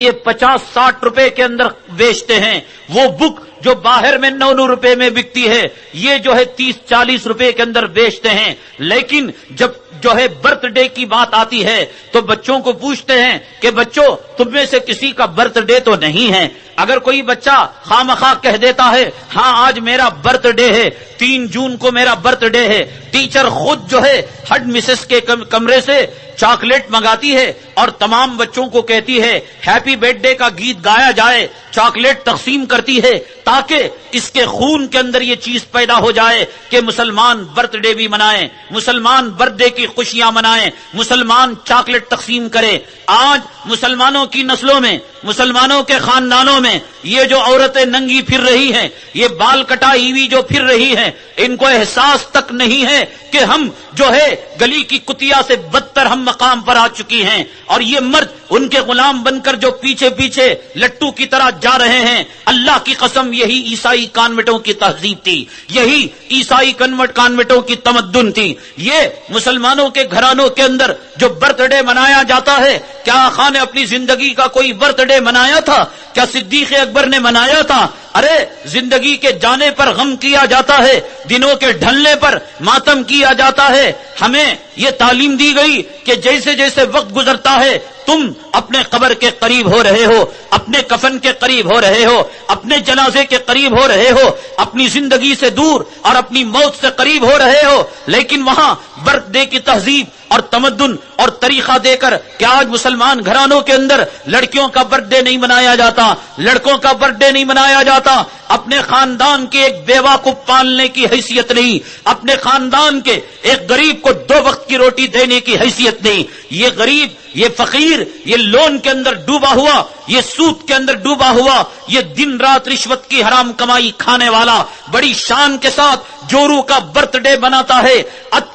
یہ 50-60 روپے کے اندر بیچتے ہیں، وہ بک جو باہر میں 9 روپے میں بکتی ہے یہ جو ہے 30-40 روپے کے اندر بیچتے ہیں۔ لیکن جب جو ہے برتھ ڈے کی بات آتی ہے تو بچوں کو پوچھتے ہیں کہ بچوں تم میں سے کسی کا برتھ ڈے تو نہیں ہے؟ اگر کوئی بچہ خامخواہ کہہ دیتا ہے ہاں آج میرا برتھ ڈے ہے، 3 جون کو میرا برتھ ڈے ہے، ٹیچر خود جو ہے ہیڈ مسز کے کمرے سے چاکلیٹ منگاتی ہے اور تمام بچوں کو کہتی ہے ہیپی برتھ ڈے کا گیت گایا جائے، چاکلیٹ تقسیم کرتی ہے تاکہ اس کے خون کے اندر یہ چیز پیدا ہو جائے کہ مسلمان برتھ ڈے بھی منائیں، مسلمان برتھ ڈے کی خوشیاں منائیں، مسلمان چاکلیٹ تقسیم کرے۔ آج مسلمانوں کی نسلوں میں، مسلمانوں کے خاندانوں میں یہ جو عورتیں ننگی پھر رہی ہیں، یہ بال کٹائی ہوئی جو پھر رہی ہیں، ان کو احساس تک نہیں ہے کہ ہم جو ہے گلی کی کتیا سے بدتر ہم مقام پر آ چکی ہیں، اور یہ مرد ان کے غلام بن کر جو پیچھے پیچھے لٹو کی طرح جا رہے ہیں۔ اللہ کی قسم یہی عیسائی کانوینٹوں کی تہذیب تھی، یہی عیسائی کانوینٹوں کی تمدن تھی۔ یہ مسلمانوں کے گھرانوں کے اندر جو برتھ ڈے منایا جاتا ہے، کیا آقا نے اپنی زندگی کا کوئی برتھ ڈے منایا تھا؟ کیا صدیق اکبر نے منایا تھا؟ ارے زندگی کے جانے پر غم کیا جاتا ہے، دنوں کے ڈھلنے پر ماتم کیا جاتا ہے۔ ہمیں یہ تعلیم دی گئی کہ جیسے جیسے وقت گزرتا ہے تم اپنے قبر کے قریب ہو رہے ہو، اپنے کفن کے قریب ہو رہے ہو، اپنے جنازے کے قریب ہو رہے ہو، اپنی زندگی سے دور اور اپنی موت سے قریب ہو رہے ہو۔ لیکن وہاں برتھ ڈے کی تہذیب اور تمدن اور طریقہ دے کر کہ آج مسلمان گھرانوں کے اندر لڑکیوں کا برتھ ڈے نہیں منایا جاتا، لڑکوں کا برتھ ڈے نہیں منایا جاتا، اپنے خاندان کے ایک بیوہ کو پالنے کی حیثیت نہیں، اپنے خاندان کے ایک غریب کو 2 وقت کی روٹی دینے کی حیثیت نہیں۔ یہ غریب، یہ فقیر، یہ لون کے اندر ڈوبا ہوا، یہ سود کے اندر ڈوبا ہوا، یہ دن رات رشوت کی حرام کمائی کھانے والا بڑی شان کے ساتھ جورو کا برتھ ڈے بناتا ہے،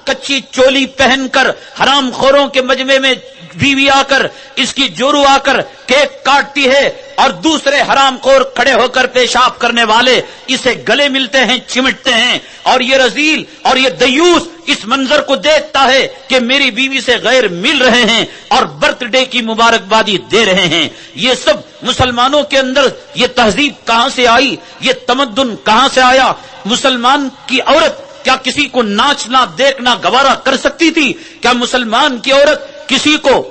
کچی چولی پہن کر حرام خوروں کے مجمع میں بیوی آ کر، اس کی جورو آ کر کیک کاٹتی ہے، اور دوسرے حرام خور کھڑے ہو کر پیشاب کرنے والے اسے گلے ملتے ہیں، چمٹتے ہیں، اور یہ رذیل اور یہ دیوس اس منظر کو دیکھتا ہے کہ میری بیوی سے غیر مل رہے ہیں اور برتھ ڈے کی مبارکبادی دے رہے ہیں۔ یہ سب مسلمانوں کے اندر یہ تہذیب کہاں سے آئی، یہ تمدن کہاں سے آیا؟ مسلمان کی عورت کیا کسی کو ناچنا دیکھنا گوارا کر سکتی تھی؟ کیا مسلمان کی عورت کسی کو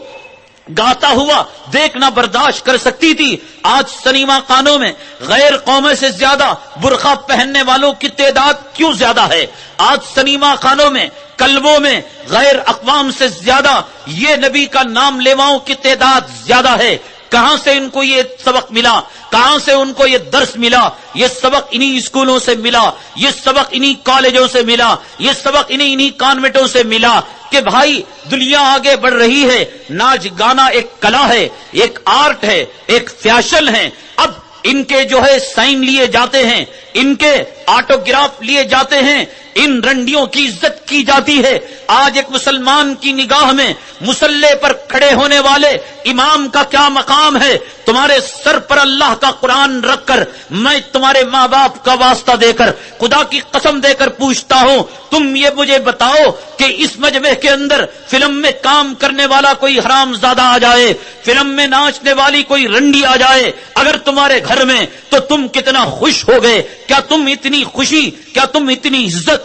گاتا ہوا دیکھنا برداشت کر سکتی تھی؟ آج سنیما خانوں میں غیر قوموں سے زیادہ برقع پہننے والوں کی تعداد کیوں زیادہ ہے؟ آج سنیما خانوں میں، کلبوں میں غیر اقوام سے زیادہ یہ نبی کا نام لیواؤں کی تعداد زیادہ ہے۔ کہاں سے ان کو یہ سبق ملا؟ کہاں سے ان کو یہ درس ملا؟ یہ سبق انہی اسکولوں سے ملا، یہ سبق انہی کالجوں سے ملا، یہ سبق انہی کانوینٹوں سے ملا کہ بھائی دنیا آگے بڑھ رہی ہے، ناچ گانا ایک کلا ہے، ایک آرٹ ہے، ایک فیشن ہے۔ اب ان کے جو ہے سائن لیے جاتے ہیں، ان کے آٹوگراف لیے جاتے ہیں، ان رنڈیوں کی عزت کی جاتی ہے۔ آج ایک مسلمان کی نگاہ میں مصلی پر کھڑے ہونے والے امام کا کیا مقام ہے؟ تمہارے سر پر اللہ کا قرآن رکھ کر میں تمہارے ماں باپ کا واسطہ دے کر، خدا کی قسم دے کر پوچھتا ہوں، تم یہ مجھے بتاؤ کہ اس مجمع کے اندر فلم میں کام کرنے والا کوئی حرام زادہ آ جائے، فلم میں ناچنے والی کوئی رنڈی آ جائے اگر تمہارے گھر میں، تو تم کتنا خوش ہو گئے؟ کیا تم اتنی خوشی، کیا تم اتنی عزت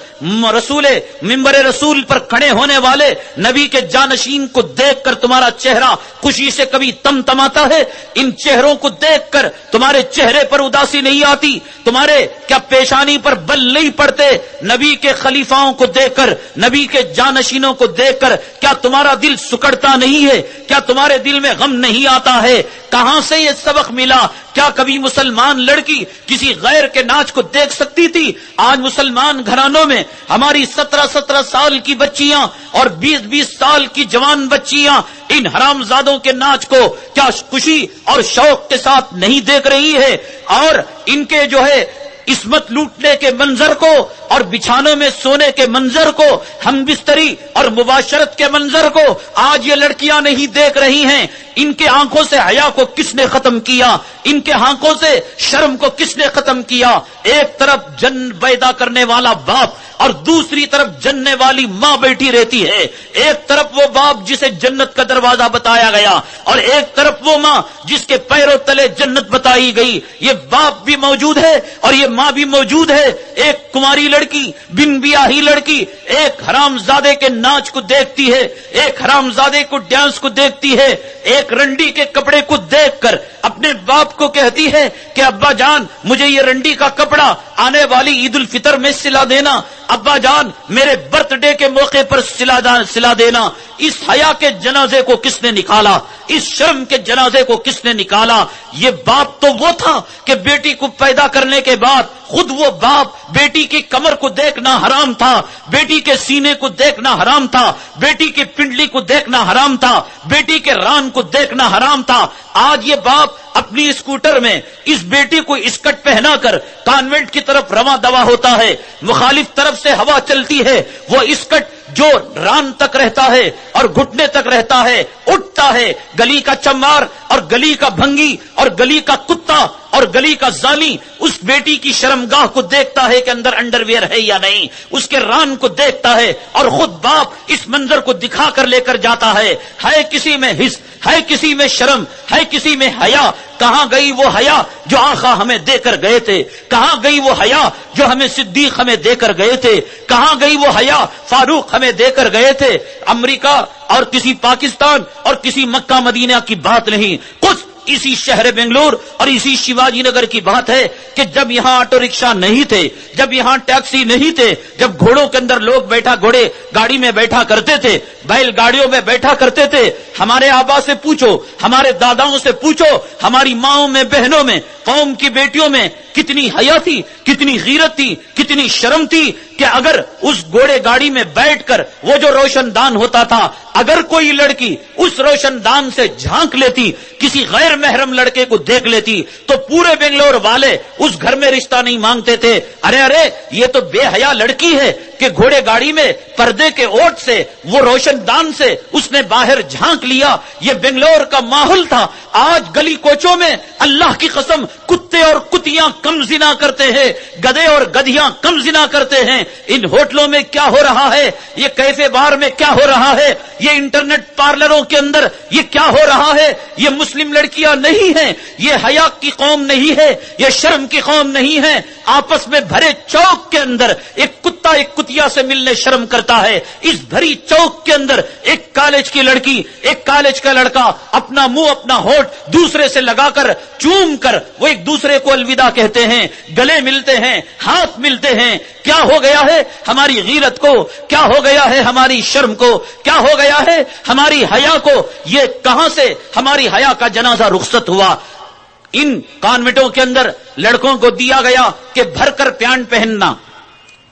رسول ممبر رسول پر کھڑے ہونے والے نبی کے جانشین کو دیکھ کر تمہارا چہرہ خوشی سے کبھی تمتماتا ہے؟ ان چہروں کو دیکھ کر تمہارے چہرے پر اداسی نہیں آتی؟ تمہارے کیا پیشانی پر بل نہیں پڑتے؟ نبی کے خلیفاؤں کو دیکھ کر، نبی کے جانشینوں کو دیکھ کر کیا تمہارا دل سکڑتا نہیں ہے؟ کیا تمہارے دل میں غم نہیں آتا ہے؟ کہاں سے یہ سبق ملا؟ کیا کبھی مسلمان لڑکی کسی غیر کے ناچ کو دیکھ سکتی تھی؟ آج مسلمان گھرانوں میں ہماری 17 سال کی بچیاں اور 20 سال کی جوان بچیاں ان حرامزادوں کے ناچ کو کیا خوشی اور شوق کے ساتھ نہیں دیکھ رہی ہے؟ اور ان کے جو ہے عصمت لوٹنے کے منظر کو اور بچھانوں میں سونے کے منظر کو، ہم بستری اور مباشرت کے منظر کو آج یہ لڑکیاں نہیں دیکھ رہی ہیں. ان کے آنکھوں سے حیا کو کس نے ختم کیا؟ ان کے آنکھوں سے شرم کو کس نے ختم کیا؟ ایک طرف جن پیدا کرنے والا باپ اور دوسری طرف جننے والی ماں بیٹھی رہتی ہے. ایک طرف وہ باپ جسے جنت کا دروازہ بتایا گیا اور ایک طرف وہ ماں جس کے پیروں تلے جنت بتائی گئی. یہ باپ بھی موجود ہے اور یہ ماں بھی موجود ہے. ایک کماری لڑکی، بن بیاہی لڑکی ایک حرام زادے کے ناچ کو دیکھتی ہے، ایک حرام زادے کو ڈانس کو دیکھتی ہے، ایک رنڈی کے کپڑے کو دیکھ کر اپنے باپ کو کہتی ہے کہ ابا جان مجھے یہ رنڈی کا کپڑا آنے والی عید الفطر میں سلا دینا، ابا جان میرے برتھ ڈے کے موقع پر سلا دینا. اس حیا کے جنازے کو کس نے نکالا؟ اس شرم کے جنازے کو کس نے نکالا؟ یہ باپ تو وہ تھا کہ بیٹی کو پیدا کرنے کے بعد خود وہ باپ بیٹی کی کمر کو دیکھنا حرام تھا، بیٹی کے سینے کو دیکھنا حرام تھا، بیٹی کی پنڈلی کو دیکھنا حرام تھا، بیٹی کے ران کو دیکھنا حرام تھا. آج یہ باپ اپنی اسکوٹر میں اس بیٹی کو اسکرٹ پہنا کر کانوینٹ کی طرف رواں دوا ہوتا ہے. مخالف طرف سے ہوا چلتی ہے، وہ اسکرٹ جو ران تک رہتا ہے اور گھٹنے تک رہتا ہے اٹھتا ہے. گلی کا چمار اور گلی کا بھنگی اور گلی کا کتا اور گلی کا زانی اس بیٹی کی شرمگاہ کو دیکھتا ہے کہ اندر انڈر ویئر ہے یا نہیں، اس کے ران کو دیکھتا ہے اور خود باپ اس منظر کو دکھا کر لے کر جاتا ہے. ہے کسی میں حس، ہے کسی میں شرم، ہے کسی میں حیا. کہاں گئی وہ حیا جو آقا ہمیں دے کر گئے تھے؟ کہاں گئی وہ حیا جو ہمیں صدیق ہمیں دے کر گئے تھے؟ کہاں گئی وہ حیا فاروق ہمیں دے کر گئے تھے؟ امریکہ اور کسی پاکستان اور کسی مکہ مدینہ کی بات نہیں، کچھ اسی شہر بنگلور اور اسی شیواجی نگر کی بات ہے کہ جب یہاں آٹو رکشا نہیں تھے، جب یہاں ٹیکسی نہیں تھے، جب گھوڑوں کے اندر لوگ گھوڑے گاڑی میں بیٹھا کرتے تھے، بیل گاڑیوں میں بیٹھا کرتے تھے. ہمارے آبا سے پوچھو، ہمارے داداؤں سے پوچھو، ہماری ماؤں میں، بہنوں میں، قوم کی بیٹیوں میں کتنی حیا تھی، کتنی غیرت تھی، کتنی شرم تھی کہ اگر اس گھوڑے گاڑی میں بیٹھ کر وہ جو روشن دان ہوتا تھا، اگر کوئی لڑکی اس روشن دان سے جھانک لیتی، کسی غیر محرم لڑکے کو دیکھ لیتی، تو پورے بنگلور والے اس گھر میں رشتہ نہیں مانگتے تھے. ارے یہ تو بے حیا لڑکی ہے کہ گھوڑے گاڑی میں پردے کے اوٹ سے، وہ روشن دان سے اس نے باہر جھانک لیا. یہ بنگلور کا ماحول تھا. آج گلی کوچوں میں اللہ کی قسم کتے اور کتیاں کم زنا کرتے ہیں، گدھے اور گدھیاں کم زنا کرتے ہیں. ان ہوٹلوں میں کیا ہو رہا ہے، یہ کیفے بار میں کیا ہو رہا ہے، یہ انٹرنیٹ پارلروں کے اندر یہ کیا ہو رہا ہے. یہ مسلم لڑکیاں نہیں ہیں، یہ حیا کی قوم نہیں ہے، یہ شرم کی قوم نہیں ہے. آپس میں بھرے چوک کے اندر ایک کتا ایک کتیا سے ملنے شرم کرتا ہے. اس بھری چوک کے اندر ایک کالج کی لڑکی، ایک کالج کا لڑکا اپنا منہ، اپنا ہونٹ دوسرے سے لگا کر، چوم کر وہ ایک دوسرے کو الوداع کہتے ہیں، گلے ملتے ہیں، ہاتھ ملتے ہیں. کیا ہو گیا ہے ہماری غیرت کو؟ کیا ہو گیا ہے ہماری شرم کو؟ کیا ہو گیا ہے ہماری حیا کو؟ یہ کہاں سے ہماری حیا کا جنازہ رخصت ہوا؟ ان کانوینٹوں کے اندر لڑکوں کو دیا گیا کہ بھر کر پینٹ پہننا،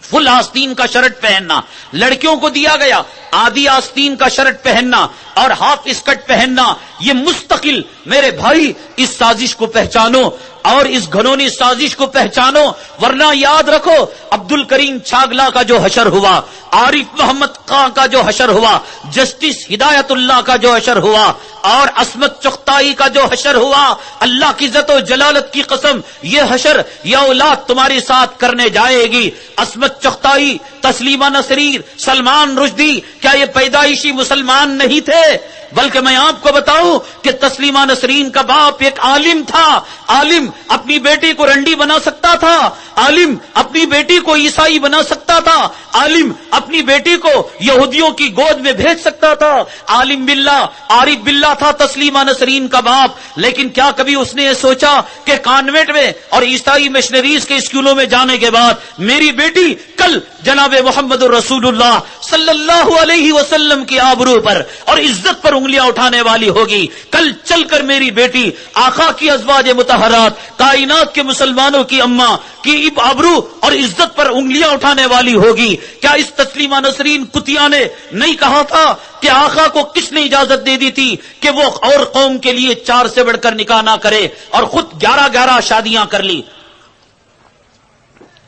فل آستین کا شرٹ پہننا. لڑکیوں کو دیا گیا آدھی آستین کا شرٹ پہننا اور ہاف اسکرٹ پہننا. یہ مستقل میرے بھائی اس سازش کو پہچانو اور اس گھنونی سازش کو پہچانو، ورنہ یاد رکھو عبد الکریم چھاگلا کا جو حشر ہوا، عارف محمد خان کا جو حشر ہوا، جسٹس ہدایت اللہ کا جو حشر ہوا اور عصمت چغتائی کا جو حشر ہوا، اللہ کی عزت و جلالت کی قسم یہ حشر یہ اولاد تمہاری ساتھ کرنے جائے گی. عصمت چغتائی، تسلیمہ نسرین، سلمان رشدی کیا یہ پیدائشی مسلمان نہیں تھے؟ بلکہ میں آپ کو بتاؤں کہ تسلیمہ نسرین کا باپ ایک عالم تھا. عالم اپنی بیٹی کو رنڈی بنا سکتا تھا، عالم اپنی بیٹی کو عیسائی بنا سکتا تھا، عالم اپنی بیٹی کو یہودیوں کی گود میں بھیج سکتا تھا. عالم باللہ، عارف باللہ تھا تسلیمہ نسرین کا باپ. لیکن کیا کبھی اس نے یہ سوچا کہ کانوینٹ میں اور عیسائی مشنریز کے اسکولوں میں جانے کے بعد میری بیٹی کل جناب محمد رسول اللہ صلی اللہ علیہ وسلم کی آبرو پر اور عزت پر انگلیاں اٹھانے والی ہوگی، کل چل کر میری بیٹی آقا کی ازواج مطہرات، کائنات کے مسلمانوں کی اماں کی آبرو اور عزت پر انگلیاں اٹھانے والی ہوگی؟ کیا اس تسلیمہ نسرین کتیا نے نہیں کہا تھا کہ آقا کو کس نے اجازت دے دی تھی کہ وہ اور قوم کے لیے 4 سے بڑھ کر نکاح نہ کرے اور خود 11 شادیاں کر لی؟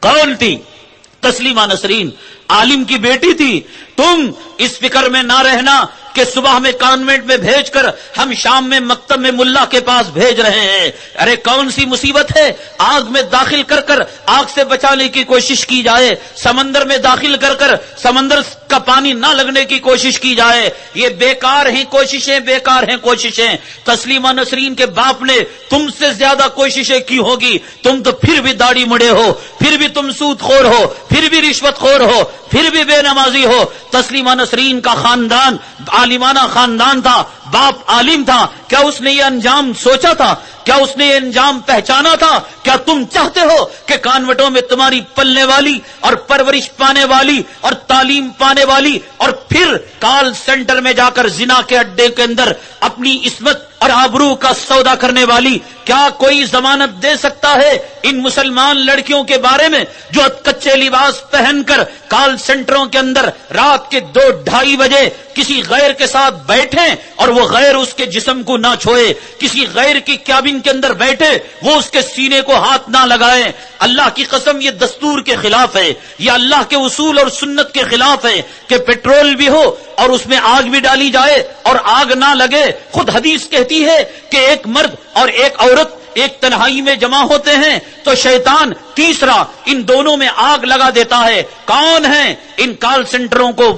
کون تھی؟ تسلیمہ نسرین عالم کی بیٹی تھی. تم اس فکر میں نہ رہنا کہ صبح میں کانوینٹ میں بھیج کر ہم شام میں مکتب میں ملا کے پاس بھیج رہے ہیں. ارے کون سی مصیبت ہے آگ میں داخل کر کر آگ سے بچانے کی کوشش کی جائے, سمندر میں داخل کر کر سمندر کا پانی نہ لگنے کی کوشش کی جائے. یہ بیکار ہیں کوششیں, بیکار ہیں کوششیں. تسلیمہ نسرین کے باپ نے تم سے زیادہ کوششیں کی ہوگی. تم تو پھر بھی داڑھی مڑے ہو, پھر بھی تم سود خور ہو, پھر بھی رشوت خور ہو, پھر بھی بے نمازی ہو. تسلیمہ نسرین کا خاندان عالمانہ خاندان تھا, باپ عالم تھا. کیا اس نے یہ انجام سوچا تھا؟ کیا اس نے یہ انجام پہچانا تھا؟ کیا تم چاہتے ہو کہ کانوٹوں میں تمہاری پلنے والی اور پرورش پانے والی اور تعلیم پانے والی اور پھر کال سینٹر میں جا کر زنا کے اڈے کے اندر اپنی عصمت اور آبرو کا سودا کرنے والی, کیا کوئی ضمانت دے سکتا ہے ان مسلمان لڑکیوں کے بارے میں جو کچے لباس پہن کر کال سینٹروں کے اندر رات کے 2-2:30 بجے کسی غیر کے ساتھ بیٹھیں اور وہ غیر اس کے جسم کو نہ چھوئے, کسی غیر کی کیبن کے اندر بیٹھے وہ اس کے سینے کو ہاتھ نہ لگائیں؟ اللہ کی قسم یہ دستور کے خلاف ہے, یہ اللہ کے اصول اور سنت کے خلاف ہے کہ پیٹرول بھی ہو اور اس میں آگ بھی ڈالی جائے اور آگ نہ لگے. خود حدیث کہتی ہے کہ ایک مرد اور ایک عورت ایک تنہائی میں جمع ہوتے ہیں تو شیطان تیسرا ان دونوں میں آگ لگا دیتا ہے. کون ہیں ان کال سینٹروں کو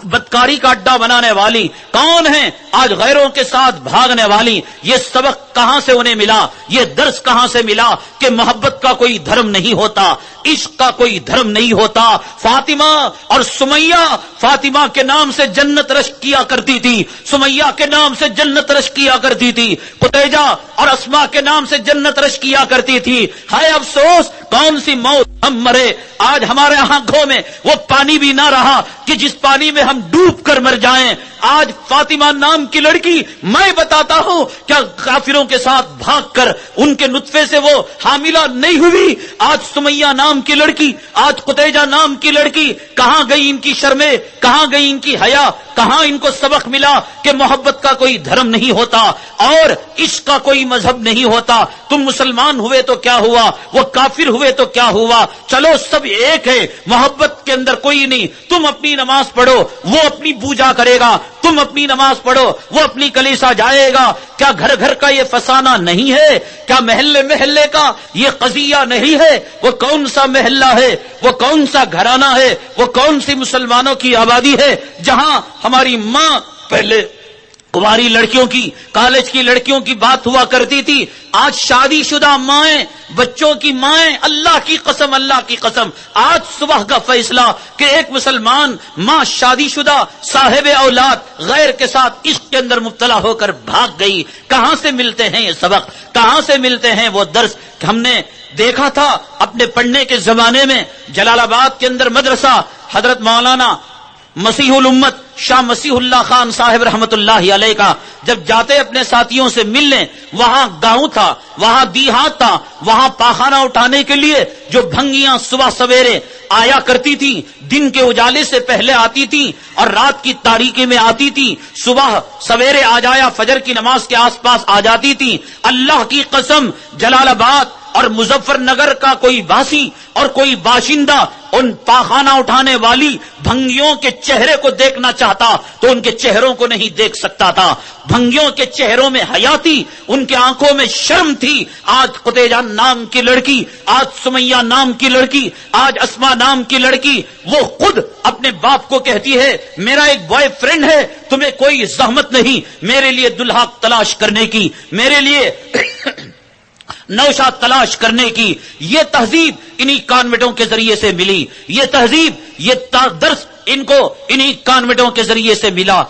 بدکاری کا اڈا بنانے والی؟ کون ہیں آج غیروں کے ساتھ بھاگنے والی؟ یہ سبق کہاں سے انہیں ملا؟ یہ درس کہاں سے ملا کہ محبت کا کوئی دھرم نہیں ہوتا, عشق کا کوئی دھرم نہیں ہوتا؟ فاطمہ اور سمیہ فاطمہ کے نام سے جنت رشک کیا کرتی تھی, سمیہ کے نام سے جنت رشک کیا کرتی تھی, قتیجہ اور اسماء کے نام سے جنت رشک کیا کرتی تھی. ہائے افسوس کون سی موت ہم مرے. آج ہمارے آنکھوں میں وہ پانی بھی نہ رہا کہ جس پانی میں ہم ڈوب کر مر جائیں. آج فاطمہ نام کی لڑکی, میں بتاتا ہوں کیا کافروں کے ساتھ بھاگ کر ان کے نطفے سے وہ حاملہ نہیں ہوئی؟ آج سمیہ نام کی لڑکی, آج قتیجہ نام کی لڑکی, کہاں گئی ان کی شرمیں, کہاں گئی ان کی حیا, کہاں ان کو سبق ملا کہ محبت کا کوئی دھرم نہیں ہوتا اور عشق کا کوئی مذہب نہیں ہوتا؟ تم مسلمان ہوئے تو کیا ہوا, وہ کافر ہوئے تو کیا ہوا؟ چلو سب ایک ہے, محبت کے اندر کوئی نہیں. تم اپنی نماز پڑھو, وہ اپنی پوجا کرے گا, تم اپنی نماز پڑھو, وہ اپنی کلیسا جائے گا. کیا گھر گھر کا یہ فسانہ نہیں ہے؟ کیا محلے محلے کا یہ قضیہ نہیں ہے؟ وہ کون سا محلہ ہے, وہ کون سا گھرانہ ہے, وہ کون سی مسلمانوں کی آبادی ہے جہاں ہماری ماں پہلے کماری لڑکیوں کی, کالج کی لڑکیوں کی بات ہوا کرتی تھی, آج شادی شدہ مائیں, بچوں کی مائیں, اللہ کی قسم, اللہ کی قسم, آج صبح کا فیصلہ کہ ایک مسلمان ماں شادی شدہ صاحب اولاد غیر کے ساتھ عشق کے اندر مبتلا ہو کر بھاگ گئی. کہاں سے ملتے ہیں یہ سبق, کہاں سے ملتے ہیں وہ درس؟ ہم نے دیکھا تھا اپنے پڑھنے کے زمانے میں جلال آباد کے اندر مدرسہ حضرت مولانا مسیح الامت شاہ مسیح اللہ خان صاحب رحمت اللہ علیہ کا, جب جاتے اپنے ساتھیوں سے ملنے, وہاں گاؤں تھا, وہاں دیہات تھا, وہاں پاخانہ اٹھانے کے لیے جو بھنگیاں صبح سویرے آیا کرتی تھی, دن کے اجالے سے پہلے آتی تھی اور رات کی تاریکی میں آتی تھی, صبح سویرے آ جایا فجر کی نماز کے آس پاس آ جاتی تھی. اللہ کی قسم جلال آباد اور مظفر نگر کا کوئی واسی اور کوئی باشندہ ان پاخانہ اٹھانے والی بھنگیوں کے چہرے کو دیکھنا چاہتا تو ان کے چہروں کو نہیں دیکھ سکتا تھا. بھنگیوں کے چہروں میں حیا تھی, ان کے آنکھوں میں شرم تھی. آج قتیجہ نام کی لڑکی, آج سمیہ نام کی لڑکی, آج اسماء نام کی لڑکی, وہ خود اپنے باپ کو کہتی ہے میرا ایک بوائے فرینڈ ہے, تمہیں کوئی زحمت نہیں میرے لیے دلہا تلاش کرنے کی, میرے لیے نوشا تلاش کرنے کی. یہ تہذیب انہی کانوینٹوں کے ذریعے سے ملی, یہ تہذیب, یہ درس ان کو انہی کانوینٹوں کے ذریعے سے ملا.